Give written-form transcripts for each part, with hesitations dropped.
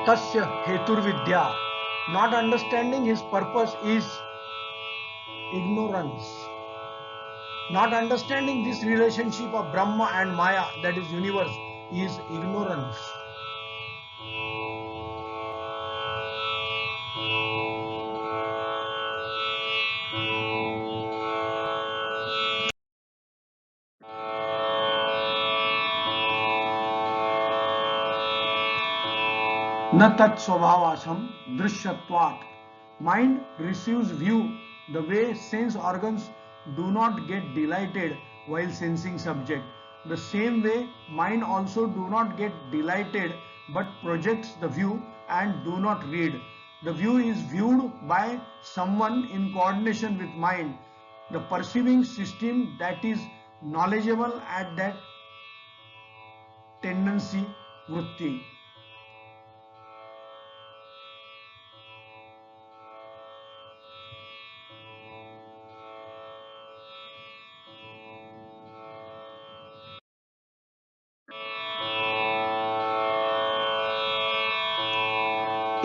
Tasya Heturvidya. Not understanding his purpose is ignorance. Not understanding this relationship of Brahma and Maya, that is universe, is ignorance. न tat swabhavasam drishyatvat. Mind receives view the way sense organs do not get delighted while sensing subject. The same way mind also do not get delighted but projects the view and do not read. The view is viewed by someone in coordination with mind. The perceiving system that is knowledgeable at that tendency vritti.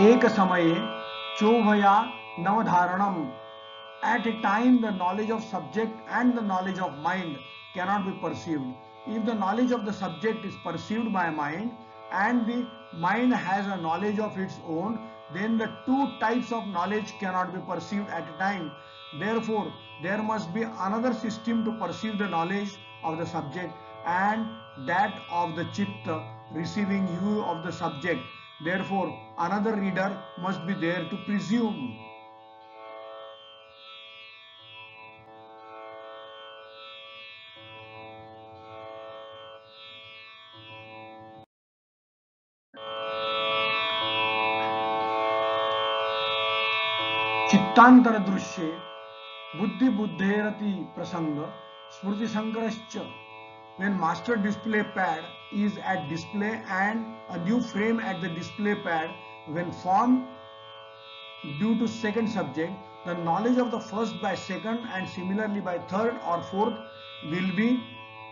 एक समये चोभया नवधारणम. At a time the knowledge of subject and the knowledge of mind cannot be perceived. If the knowledge of the subject is perceived by mind and the mind has a knowledge of its own, then the two types of knowledge cannot be perceived at a time. Therefore, there must be another system to perceive the knowledge of the subject and that of the chitta receiving view of the subject. Therefore, another reader must be there to presume. चित्तांतर दृश्ये बुद्धि बुद्धेरति प्रसंग स्मृति संकरश्च. When master display pad is at display and a new frame at the display pad when formed due to second subject, the knowledge of the first by second and similarly by third or fourth will be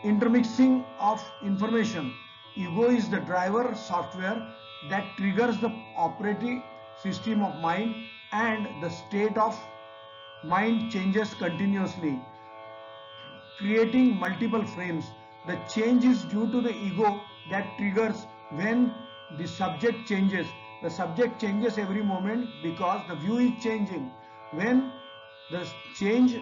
intermixing of information. Ego is the driver software that triggers the operating system of mind and the state of mind changes continuously, creating multiple frames. The change is due to the ego that triggers when the subject changes. The subject changes every moment because the view is changing. When the change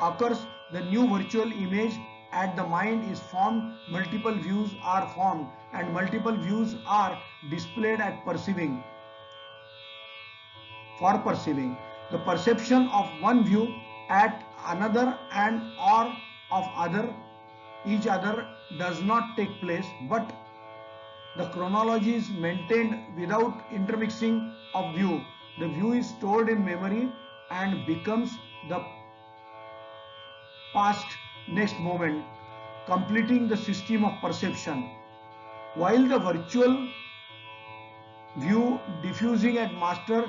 occurs, the new virtual image at the mind is formed, multiple views are formed and multiple views are displayed at perceiving. For perceiving, the perception of one view at another and or of each other does not take place, but the chronology is maintained without intermixing of view. The view is stored in memory and becomes the past next moment, completing the system of perception. While the virtual view diffusing at master,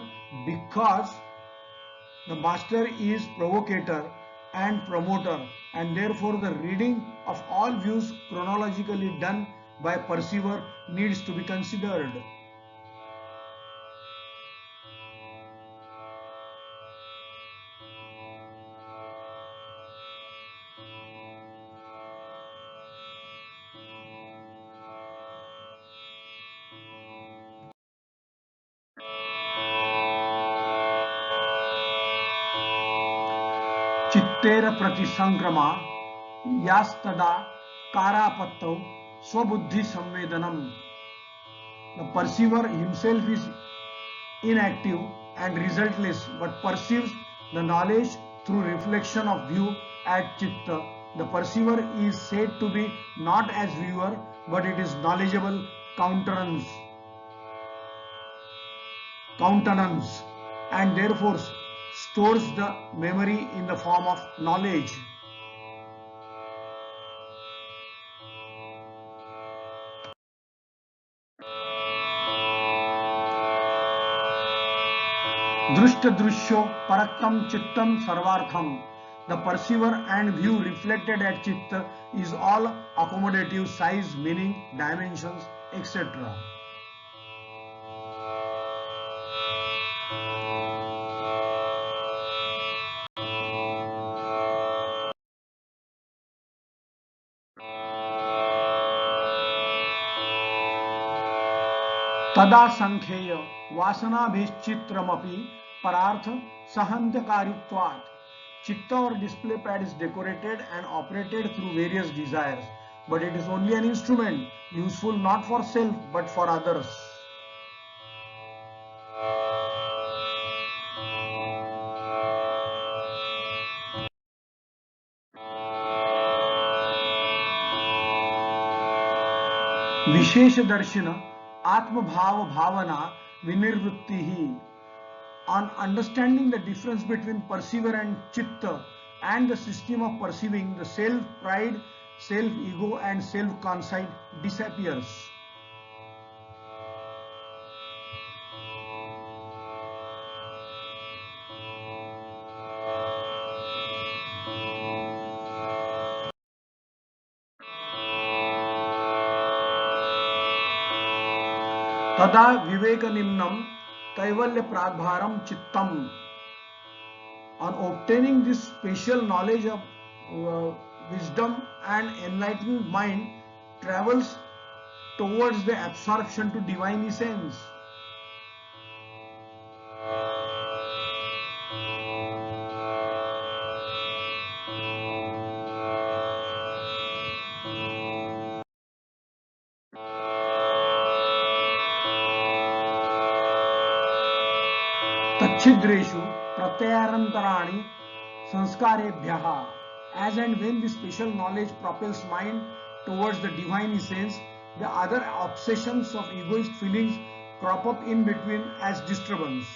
because the master is provocator and promoter, and therefore the reading of all views chronologically done by perceiver needs to be considered. चित्तेर प्रति संक्रमा यास्तदा कारापत्तौ स्वबुद्धि संवेदनम. The perceiver himself is inactive and resultless but perceives the knowledge through reflection of view at chitta. The perceiver is said to be not as viewer but it is knowledgeable countenance and therefore stores the memory in the form of knowledge. Drushta drushyo paraktam chittam sarvartham. The perceiver and view reflected at chitta is all accommodative, size, meaning, dimensions, etc. तदा संख्येय वासनाभिश्चित्रमपि परार्थ सहन्त्यकारित्वात्. Chitta or display pad is decorated and operated through various desires, but it is only an instrument, useful not for self but for others. विशेष दर्शन आत्मभाव भावना विनिर्वृत्ति ही. On understanding the difference between perceiver and chitta and the system of perceiving, the self pride, self ego and self conceit disappears. तदा विवेक निम्नम कैवल्य प्रागभारम चित्तम. On obtaining this special knowledge of wisdom and enlightened mind travels towards the absorption to divine essence. तच्छिद्रेषु प्रत्ययान्तराणि संस्कारेभ्यः. As and when this special knowledge propels mind towards the divine essence, the other obsessions of egoist feelings crop up in between as disturbance.